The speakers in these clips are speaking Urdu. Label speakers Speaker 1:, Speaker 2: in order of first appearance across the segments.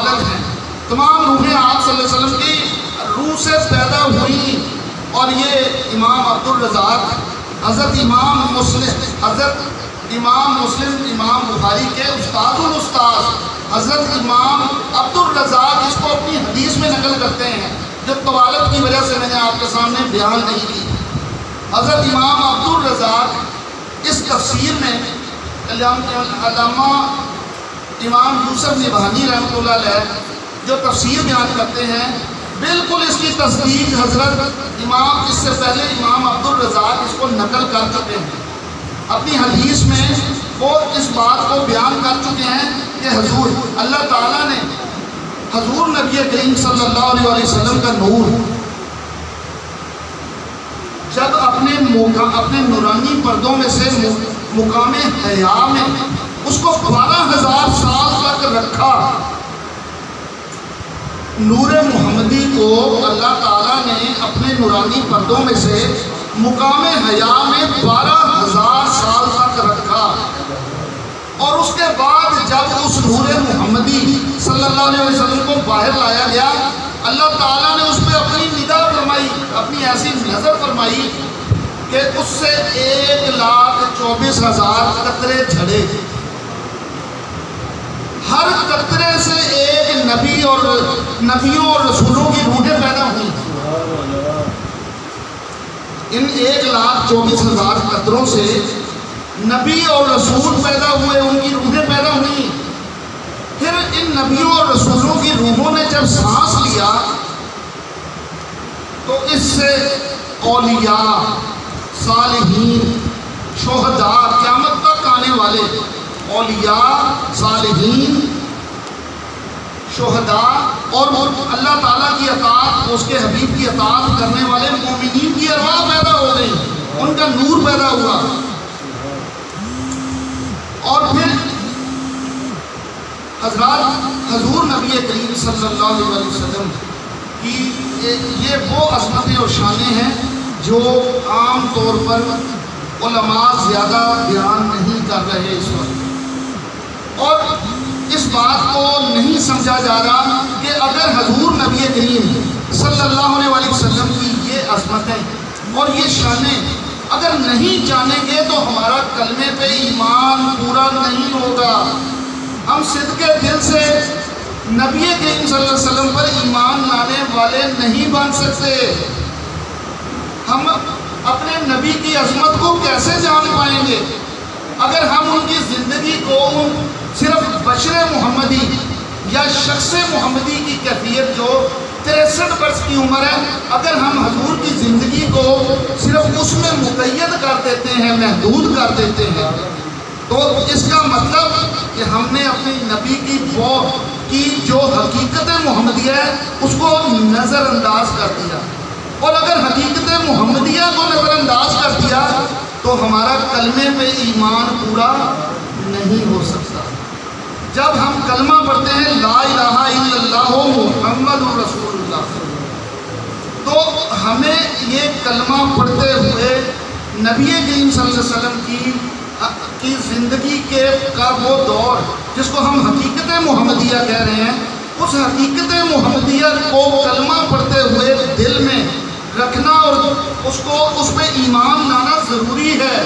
Speaker 1: والد ہیں، تمام روحیں آپ صلی اللہ علیہ وسلم کی روح سے پیدا ہوئی. اور یہ امام عبد الرزاق حضرت امام مسلم امام بخاری کے استاد الاستاذ حضرت امام عبد الرزاق اس کو اپنی حدیث میں نقل کرتے ہیں، جو طوالت کی وجہ سے میں نے آپ کے سامنے بیان نہیں کی. حضرت امام عبد الرزاق اس تفسیر میں علامہ امام یوسف نبہانی رحمۃ اللہ علیہ جو تفسیر بیان کرتے ہیں، بالکل اس کی تصدیق حضرت امام اس سے پہلے امام عبد الرزاق اس کو نقل کر چکے ہیں. اپنی حدیث میں وہ اس بات کو بیان کر چکے ہیں کہ حضور اللہ تعالیٰ نے حضور نبی کریم صلی اللہ علیہ وسلم کا نور جب اپنے نورانی پردوں میں سے مقام حیا میں اس کو 12,000 سال تک رکھا. نور محمدی کو اللہ تعالیٰ نے اپنے نورانی پردوں میں سے مقام حیا میں 12,000 سال تک رکھا. اور اس کے بعد جب اس نور محمدی صلی اللہ علیہ وسلم کو باہر لایا گیا، اللہ تعالیٰ نے اس پہ اپنی نگاہ فرمائی، اپنی ایسی نظر فرمائی کہ اس سے 1,24,000 قطرے جھڑے. ہر قطرے سے ایک نبیوں اور رسولوں کی روحیں پیدا ہوئی. ان 1,24,000 قطروں سے نبی اور رسول پیدا ہوئے، ان کی روحیں پیدا ہوئیں. پھر ان نبیوں اور رسولوں کی روحوں نے جب سانس لیا تو اس سے اولیاء، صالحین، شہداء، قیامت تک آنے والے اولیاء، صالحین، شہداء اور اللہ تعالیٰ کی اطاعت، اس کے حبیب کی اطاعت کرنے والے مومنین کی ارواح پیدا ہو گئی، ان کا نور پیدا ہوا. اور پھر حضرات حضور نبی کریم صلی اللہ علیہ وسلم کی یہ وہ عظمتیں اور شانیں ہیں جو عام طور پر علماء زیادہ بیان نہیں کر رہے اس وقت. اور اس بات کو نہیں سمجھا جا رہا کہ اگر حضور نبی کریم صلی اللہ علیہ وسلم کی یہ عظمتیں اور یہ شانیں اگر نہیں جانیں گے تو ہمارا کلمے پہ ایمان پورا نہیں ہوگا. ہم صدقے دل سے نبی کریم صلی اللہ علیہ وسلم پر ایمان لانے والے نہیں بن سکتے. ہم اپنے نبی کی عظمت کو کیسے جان پائیں گے اگر ہم ان کی زندگی کو صرف بشر محمدی یا شخص محمدی کی کیفیت جو 63 برس کی عمر ہے، اگر ہم حضور کی زندگی کو صرف اس میں مقید کر دیتے ہیں، محدود کر دیتے ہیں، تو اس کا مطلب کہ ہم نے اپنی نبی کی جو حقیقت محمدیہ ہے اس کو نظر انداز کر دیا. اور اگر حقیقت محمدیہ کو نظر انداز کر دیا تو ہمارا کلمے پہ ایمان پورا نہیں ہو سکتا. جب ہم کلمہ پڑھتے ہیں لا الہ الا اللہ محمد رسول اللہ، تو ہمیں یہ کلمہ پڑھتے ہوئے نبی کریم صلی اللہ علیہ وسلم کی زندگی کا وہ دور جس کو ہم حقیقت محمدیہ کہہ رہے ہیں، اس حقیقت محمدیہ کو کلمہ پڑھتے ہوئے دل میں رکھنا اور اس پہ ایمان لانا ضروری ہے.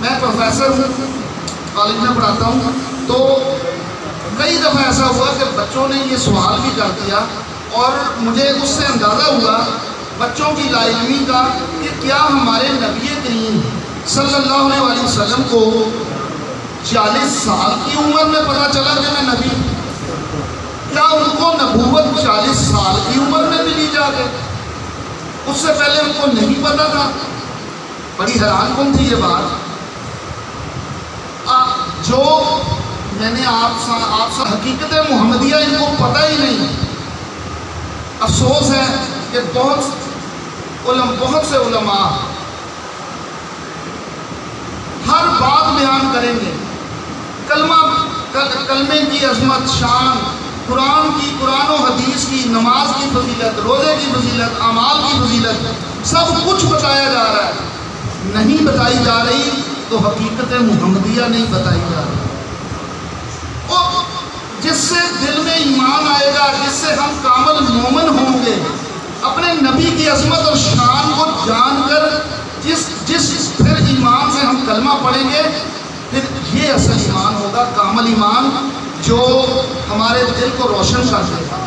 Speaker 1: میں پروفیسر ہوں، کالج میں پڑھاتا ہوں، تو کئی دفعہ ایسا ہوا کہ بچوں نے یہ سوال بھی کر دیا اور مجھے اس سے اندازہ ہوا بچوں کی لا علمی کا کہ کیا ہمارے نبی کریم صلی اللہ علیہ وسلم کو 40 سال کی عمر میں پتہ چلا کہ میں نبی؟ کیا ان کو نبوت 40 سال کی عمر میں ملی جا کے؟ اس سے پہلے ان کو نہیں پتہ تھا. بڑی حیران کن تھی یہ بات. جو میں نے آپ سے حقیقت محمدیہ ان کو پتہ ہی نہیں. افسوس ہے کہ بہت سے علماء ہر بات بیان کریں گے، کلمے کی عظمت، شان، قرآن و حدیث کی، نماز کی فضیلت، روزے کی فضیلت، اعمال کی فضیلت، سب کچھ بتایا جا رہا ہے. نہیں بتائی جا رہی تو حقیقت محمدیہ نہیں بتائی جا رہی. جس سے دل میں ایمان آئے گا، جس سے ہم کامل مومن ہوں گے، اپنے نبی کی عظمت اور شان کو جان کر جس پھر ایمان سے ہم کلمہ پڑھیں گے، پھر یہ اصل ایمان ہوگا، کامل ایمان جو ہمارے دل کو روشن کر دے گا۔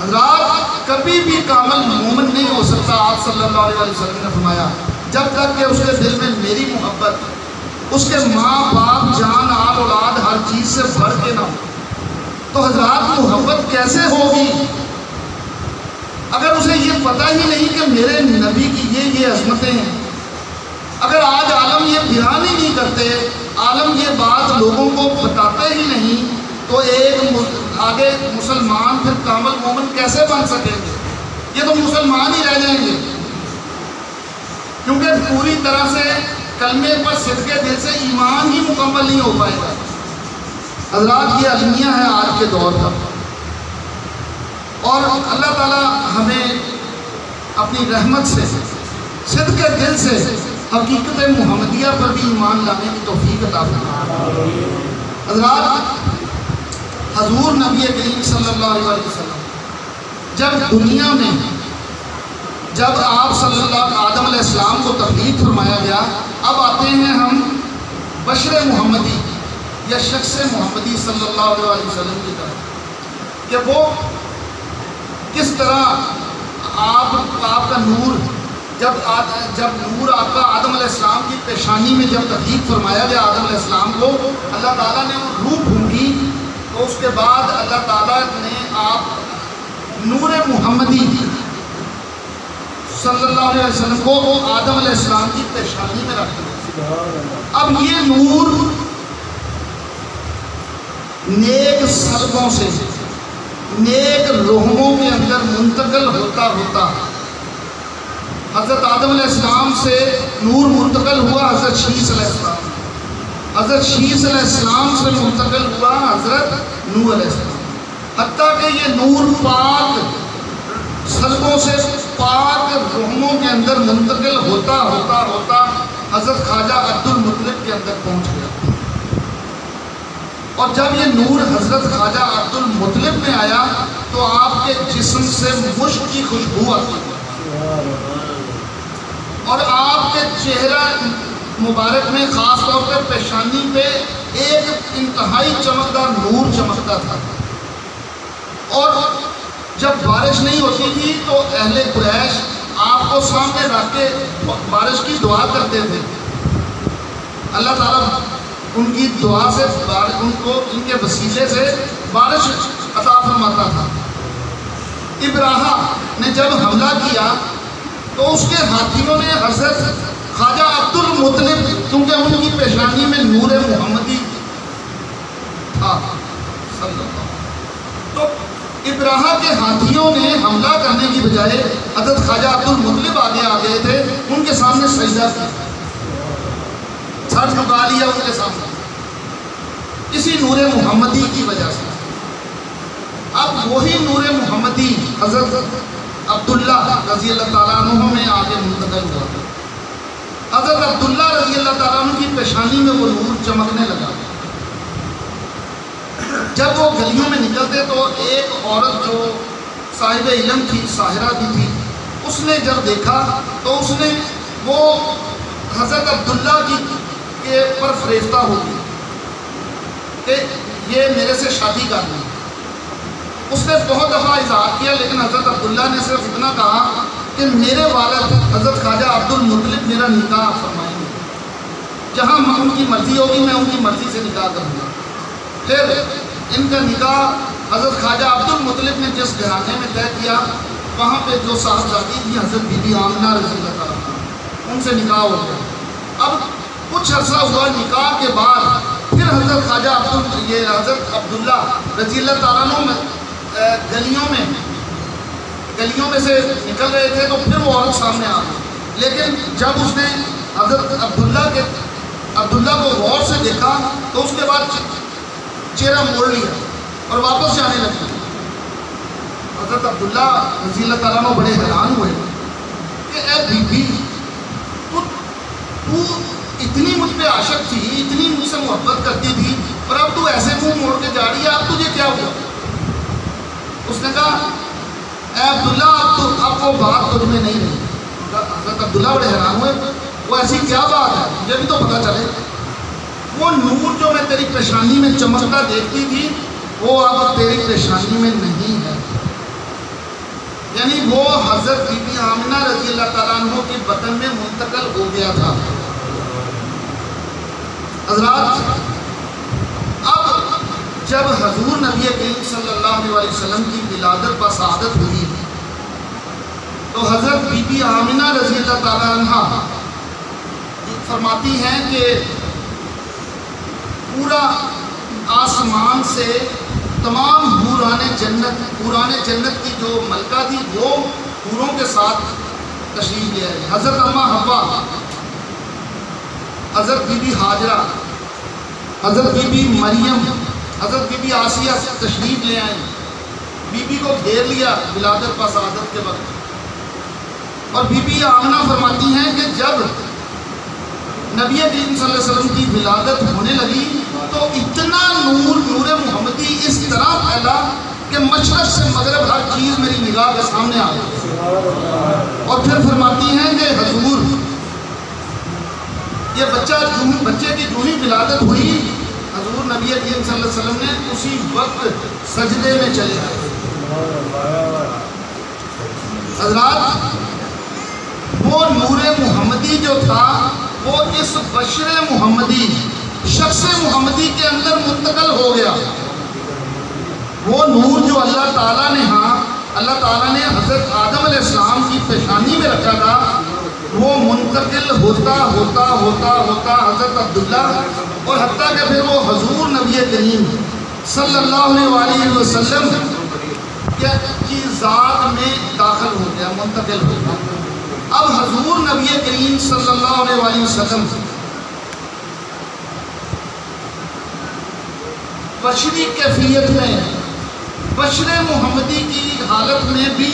Speaker 1: حضرات کبھی بھی کامل مومن نہیں ہو سکتا، آپ صلی اللہ علیہ وسلم نے فرمایا، جب تک کہ اس کے دل میں میری محبت، اس کے ماں باپ جان آل اولاد ہر چیز سے بڑھ کے نہ ہو۔ تو حضرات محبت کیسے ہوگی اگر اسے یہ پتہ ہی نہیں کہ میرے نبی کی یہ عظمتیں ہیں؟ اگر آج عالم یہ بیان ہی نہیں کرتے، عالم یہ بات لوگوں کو بتاتے ہی نہیں، تو ایک آگے مسلمان پھر کامل مومن کیسے بن سکیں گے؟ یہ تو مسلمان ہی رہ جائیں گے، کیونکہ پوری طرح سے کلمے پر صدق دل سے ایمان ہی مکمل نہیں ہو پائے گا۔ حضرات یہ المیہ ہے آج کے دور کا، اور اللہ تعالیٰ ہمیں اپنی رحمت سے صدق دل سے حقیقت محمدیہ پر بھی ایمان لانے کی توفیق عطا فرمائے۔ حضرات حضور نبی کریم صلی اللہ علیہ وسلم جب دنیا میں جب آپ صلی اللہ آدم علیہ السلام کو تخلیق فرمایا گیا، اب آتے ہیں ہم بشر محمدی یا شخص محمدی صلی اللہ علیہ وسلم کی طرف، کہ وہ کس طرح آپ کا نور جب نور آپ کا آدم علیہ السلام کی پیشانی میں جب تخلیق فرمایا گیا، آدم علیہ السلام کو اللہ تعالیٰ نے وہ روح پھونکی، تو اس کے بعد اللہ تعالیٰ نے آپ نور محمدی صلی اللہ علیہ وسلم کو آدم علیہ السلام کی پیشانی میں رکھ دیا۔ اب یہ نور نیک سلبوں سے نیک رحموں کے اندر منتقل ہوتا ہوتا حضرت آدم علیہ السلام سے نور منتقل ہوا حضرت شیس علیہ السلام، حضرت شیس علیہ السلام سے منتقل ہوا حضرت نوح علیہ السلام، حتیٰ کہ یہ نور پاک سلبوں سے پاک رحموں کے اندر منتقل ہوتا ہوتا ہوتا حضرت خواجہ عبد المطلب کے اندر پہنچ گیا۔ اور جب یہ نور حضرت خواجہ عبد المطلب میں آیا تو آپ کے جسم سے مشک کی خوشبو آتی ہے، اور آپ کے چہرہ مبارک میں خاص طور پہ پیشانی پہ ایک انتہائی چمکدار نور چمکتا تھا۔ اور جب بارش نہیں ہوتی تھی تو اہل قریش آپ کو سامنے رکھ کے بارش کی دعا کرتے تھے، اللہ تعالیٰ ان کی دعا سے ان کے وسیلے سے بارش عطا فرماتا تھا۔ ابراہا نے جب حملہ کیا تو اس کے ہاتھیوں نے حضرت خواجہ عبد المطلب، کیونکہ ان کی پیشانی میں نور محمدی تھا صلی اللہ، تو ابراہا کے ہاتھیوں نے حملہ کرنے کی بجائے حضرت خواجہ عبد المطلب آگے آ گئے تھے، ان کے سامنے سجدہ کیا، سر جھکا لیا ان کے سامنے، اسی نور محمدی کی وجہ سے۔ اب وہی نور محمدی حضرت عبداللہ رضی اللہ تعالیٰ عنہ میں آگے منتقل ہوا۔ حضرت عبداللہ رضی اللہ تعالیٰ عنہ کی پیشانی میں وہ نور چمکنے لگا۔ جب وہ گلیوں میں نکلتے تو ایک عورت جو صاحب علم تھی، ساحرہ بھی تھی، اس نے جب دیکھا تو اس نے وہ حضرت عبداللہ کے پر فریفتہ ہو گئی کہ یہ میرے سے شادی کرنی۔ اس نے بہت دفعہ اظہار کیا، لیکن حضرت عبداللہ نے صرف اتنا کہا کہ میرے والد حضرت خواجہ عبد المطلب میرا نکاح فرمائیں گے، جہاں ان کی مرضی ہوگی میں ان کی مرضی سے نکاح کروں گا۔ پھر ان کا نکاح حضرت خواجہ عبد المطلب نے جس گھرانے میں طے کیا، وہاں پہ جو صاحبزادی تھی حضرت بی بی آمنہ رضی اللہ تعالیٰ عنہ، ان سے نکاح ہو گیا۔ اب کچھ عرصہ ہوا، نکاح کے بعد پھر حضرت خواجہ حضرت عبداللہ رضی اللہ تعالیٰ عنہ گلیوں میں سے نکل رہے تھے تو پھر وہ عورت سامنے آ گئی، لیکن جب اس نے حضرت عبداللہ کو غور سے دیکھا تو اس کے بعد چہرہ موڑ لیا اور واپس جانے لگی۔ حضرت عبداللہ رضی اللہ تعالیٰ عنہ بڑے حیران ہوئے کہ اے بی بی، تو اتنی مجھ پہ عاشق تھی، اتنی مجھ سے محبت کرتی تھی، اور اب تو ایسے منہ موڑ کے جا رہی ہے، اب تجھے کیا ہوا؟ اس نے کہا اے عبداللہ اب وہ بات تجھ میں نہیں رہی۔ حضرت عبداللہ بڑے حیران ہوئے، وہ ایسی کیا بات ہے، مجھے بھی تو پتہ چلے۔ وہ نور جو میں تیری پیشانی میں چمکتا دیکھتی تھی وہ اب تیری پیشانی میں نہیں ہے، یعنی وہ حضرت بی بی آمنہ رضی اللہ تعالیٰ عنہ کے بطن میں منتقل ہو گیا تھا۔ حضرات اب جب حضور نبی کریم صلی اللہ علیہ وسلم کی ولادت بسعادت ہوئی تو حضرت بی بی آمنہ رضی اللہ تعالیٰ عنہ فرماتی ہیں کہ پورا آسمان سے تمام حوران جنت کی جو ملکہ تھی وہ حوروں کے ساتھ تشریف لے آئی۔ حضرت اماں حوا، حضرت بی بی ہاجرہ، حضرت بی بی مریم، حضرت بی بی آسیہ تشریف لے آئیں، بی بی کو گھیر لیا ولادت بسعادت کے وقت۔ اور بی بی آمنہ فرماتی ہیں کہ جب نبی کریم صلی اللہ علیہ وسلم کی ولادت ہونے لگی تو اتنا نور محمدی اس طرح پھیلا کہ مشرق سے مغرب ہر چیز میری نگاہ کے سامنے آ گئی۔ اور پھر فرماتی ہیں کہ حضور یہ بچے کی جو ہی ولادت ہوئی حضور نبی کریم صلی اللہ علیہ وسلم نے اسی وقت سجدے میں چلے آئے۔ حضرات وہ نور محمدی جو تھا وہ اس بشر محمدی، شخص محمدی کے اندر منتقل ہو گیا۔ وہ نور جو اللہ تعالیٰ نے حضرت آدم علیہ السلام کی پیشانی میں رکھا تھا وہ منتقل ہوتا حضرت عبداللہ اور حتیٰ کہ پھر وہ حضور نبی کریم صلی اللہ علیہ وسلم کی ذات میں داخل ہو گیا، منتقل ہو گیا۔ اب حضور نبی کریم صلی اللہ علیہ وسلم بشری کیفیت میں، بشر محمدی کی حالت میں بھی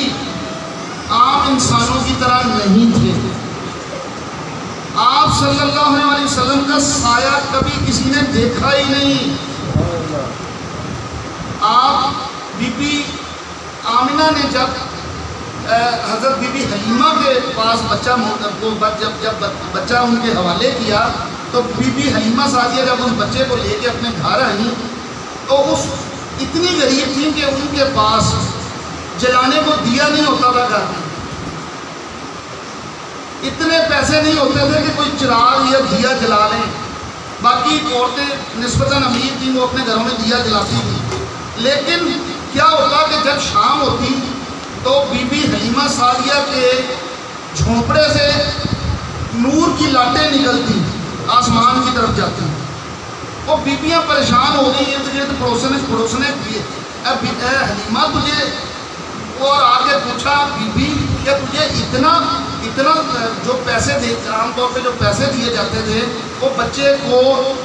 Speaker 1: عام انسانوں کی طرح نہیں تھے۔ آپ صلی اللہ علیہ وسلم کا سایہ کبھی کسی نے دیکھا ہی نہیں۔ آپ بی بی آمنہ نے جب حضرت بی بی حلیمہ کے پاس جب بچہ ان کے حوالے کیا تو بی بی حلیمہ سعدیہ جب اس بچے کو لے کے اپنے گھر آئیں تو اس اتنی غریب تھیں کہ ان کے پاس جلانے کو دیا نہیں ہوتا تھا گھر میں، اتنے پیسے نہیں ہوتے تھے کہ کوئی چراغ یا دیا جلا لیں۔ باقی عورتیں نسبتاً امیر تھیں، وہ اپنے گھروں میں دیا جلاتی تھیں، لیکن کیا ہوتا کہ جب شام ہوتی تو بی بی حلیمہ سعدیہ کے جھونپڑے سے نور کی لاٹیں نکلتی آسمان کی طرف جاتی۔ وہ بیبیاں پریشان ہو گئی ارد گرد پڑوسنے کی، اے حلیمہ تجھے، اور آگے پوچھا بی بی کہ تجھے اتنا جو پیسے عام طور پہ جو پیسے دیے جاتے تھے وہ بچے کو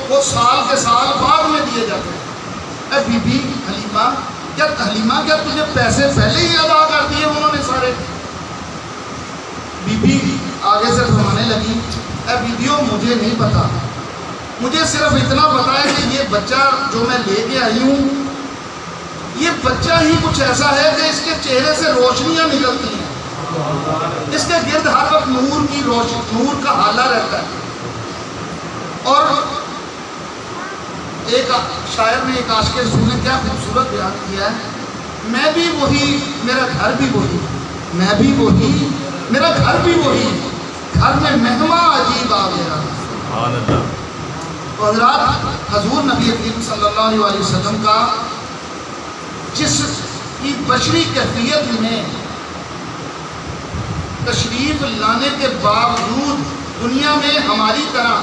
Speaker 1: وہ سال کے سال بعد میں دیے جاتے تھے، اے بی بی حلیمہ کیا تجھے پیسے پہلے ہی ادا کر دیے انہوں نے سارے؟ بی بی آگے سے فرمانے لگی اے بیبیوں مجھے نہیں پتا، مجھے صرف اتنا پتا ہے کہ یہ بچہ جو میں لے کے آئی ہوں یہ بچہ ہی کچھ ایسا ہے کہ اس کے چہرے سے روشنیاں نکلتی ہیں، اس کے گرد ہر وقت نور کا حالہ رہتا ہے۔ اور ایک شاعر نے، ایک عاشق رسول نے کیا خوبصورت بیان کیا ہے، میں بھی وہی میرا گھر بھی وہی، میں بھی وہی میرا گھر بھی وہی، گھر میں مہمان عجیب آ گیا۔ حضرات حضور نبی کریم صلی اللہ علیہ وسلم کا جس کی بشری کیفیت میں تشریف لانے کے باوجود، دنیا میں ہماری طرح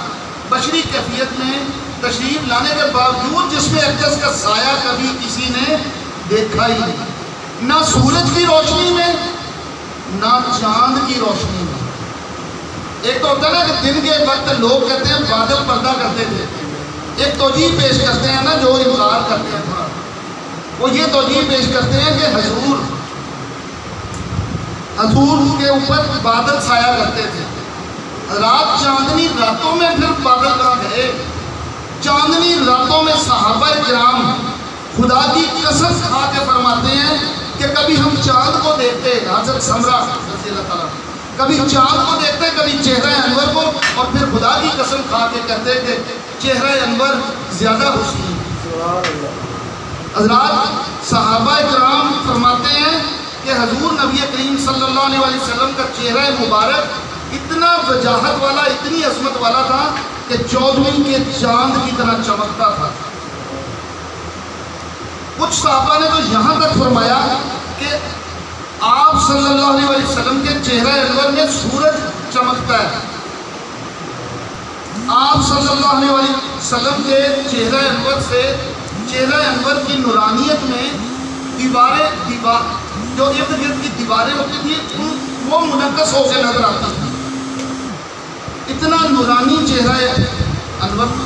Speaker 1: بشری کیفیت میں تشریف لانے کے باوجود جس میں اقدس کا سایہ کبھی کسی نے دیکھا ہی نہیں، نہ سورج کی روشنی میں نہ چاند کی روشنی میں۔ ایک تو ہوتا ہے نا کہ دن کے وقت لوگ کہتے ہیں بادل پردہ کرتے تھے، ایک توجیہ پیش کرتے ہیں نا جو انکار کرتے ہیں تھوڑا، وہ یہ توجیہ پیش کرتے ہیں کہ حضور کے اوپر بادل سایہ کرتے تھے، رات چاندنی راتوں میں پھر بادل کہاں گئے؟ چاندنی راتوں میں صحابہ کرام خدا کی قسم کھا کے فرماتے ہیں کہ کبھی ہم چاند کو دیکھتے، حضرت سمرہ رضی اللہ تعالیٰ، کبھی چاند کو دیکھتے کبھی چہرہ انور کو، اور پھر خدا کی قسم کھا کے کہتے کہ چہرہ انور زیادہ حسین۔ حضرات صحابہ کرام فرماتے ہیں کہ حضور نبی کریم صلی اللہ علیہ وسلم کا چہرہ مبارک اتنا وجاہت والا، اتنی عظمت والا تھا کہ 14ویں کے چاند کی طرح چمکتا تھا۔ کچھ صحابہ نے تو یہاں تک فرمایا کہ آپ صلی اللہ علیہ وسلم کے چہرہ انور میں سورج چمکتا ہے۔ آپ صلی اللہ علیہ وسلم کے چہرہ انور سے، چہرہ انور کی نورانیت میں جو ارد گرد کی دیواریں ہوتی تھی وہ منعکس ہو کے نظر آتی تھی، اتنا نورانی چہرہ انور تھا۔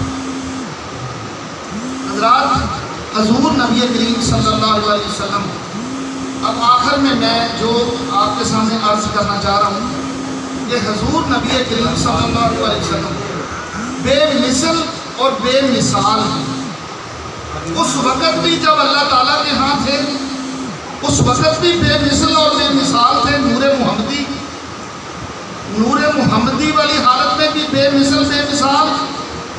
Speaker 1: حضرات حضور نبی کریم صلی اللہ علیہ وسلم، اب آخر میں جو آپ کے سامنے عرض کرنا چاہ رہا ہوں کہ حضور نبی کریم صلی اللہ علیہ وسلم بے مثل اور بے مثال ہیں۔ اس وقت بھی جب اللہ تعالیٰ کے ہاں تھے، اس وقت بھی بے مثل اور بے مثال تھے۔ نور محمدی والی حالت میں بھی بے مثل بے مثال،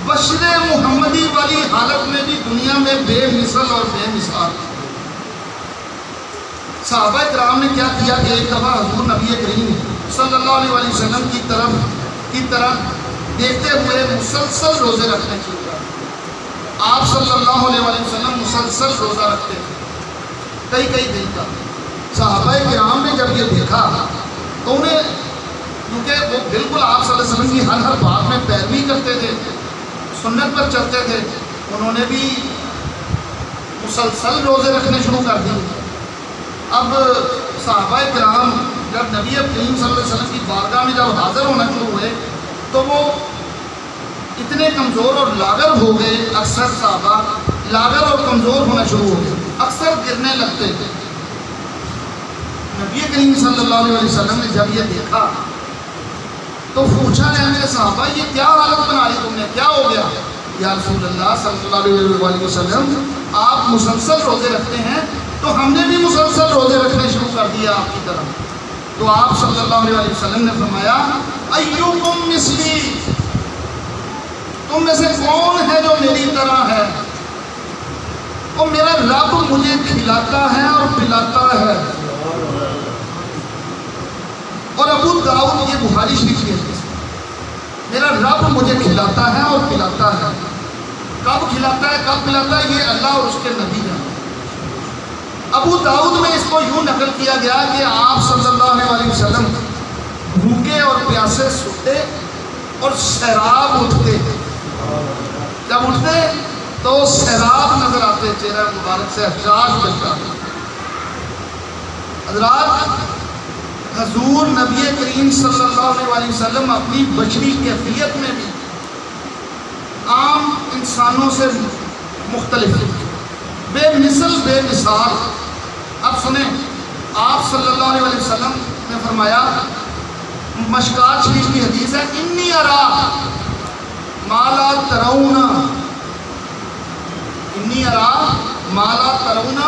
Speaker 1: بشر محمدی والی حالت میں بھی دنیا میں بے مثل اور بے مثال۔ صحابہ کرام نے کیا کیا کہ ایک دفعہ حضور نبی کریم صلی اللہ علیہ وسلم کی طرف دیکھتے ہوئے مسلسل روزے رکھنے شروع کر۔ آپ صلی اللہ علیہ وسلم مسلسل روزہ رکھتے تھے کئی دن کا۔ صحابہ کرام نے جب یہ دیکھا تو انہیں، کیونکہ وہ بالکل آپ صلی اللہ علیہ وسلم کی ہر بات میں پیروی کرتے تھے، سنت پر چلتے تھے، انہوں نے بھی مسلسل روزے رکھنے شروع کر دیے۔ اب صحابہ کرام جب نبی کریم صلی اللہ علیہ وسلم کی بارگاہ میں جب حاضر ہونا شروع ہوئے تو وہ اتنے کمزور اور لاغر ہو گئے، اکثر صحابہ لاغر اور کمزور ہونا شروع ہو گئے، اکثر گرنے لگتے تھے۔ نبی کریم صلی اللہ علیہ وسلم نے جب یہ دیکھا تو پوچھا ہے میرے صحابہ یہ کیا حالت بنا لی تم نے، کیا ہو گیا؟ یا رسول اللہ صلی اللہ علیہ وسلم آپ مسلسل روزے رکھتے ہیں تو ہم نے بھی مسلسل روزے رکھنے شروع کر دیا آپ کی طرح۔ تو آپ صلی اللہ علیہ وسلم نے فرمایا ایوکم مثلی، تم میں سے کون ہے جو میری طرح ہے؟ اور میرا رب مجھے کھلاتا ہے اور پلاتا ہے۔ اور ابو داؤد، یہ بخاری شریف کی حدیث، میرا رب مجھے کھلاتا ہے اور پلاتا ہے۔ کب کھلاتا ہے کب پلاتا ہے یہ اللہ اور اس کے نبی جانتے۔ ابو داؤد میں اس کو یوں نقل کیا گیا کہ آپ صلی اللہ علیہ وسلم بھوکے اور پیاسے سوتے اور سیراب اٹھتے، جب اٹھتے تو سیراب نظر آتے، چہرہ مبارک سے احجاج بنتا۔ حضرات حضور نبی کریم صلی اللہ علیہ وسلم اپنی بشری کیفیت میں بھی عام انسانوں سے مختلف، بے مثل بے مثال۔ اب سنیں، آپ صلی اللہ علیہ وسلم نے فرمایا، مشکات شریف کی حدیث ہے، انی ارا ما لا ترون، انی ارا ما لا ترون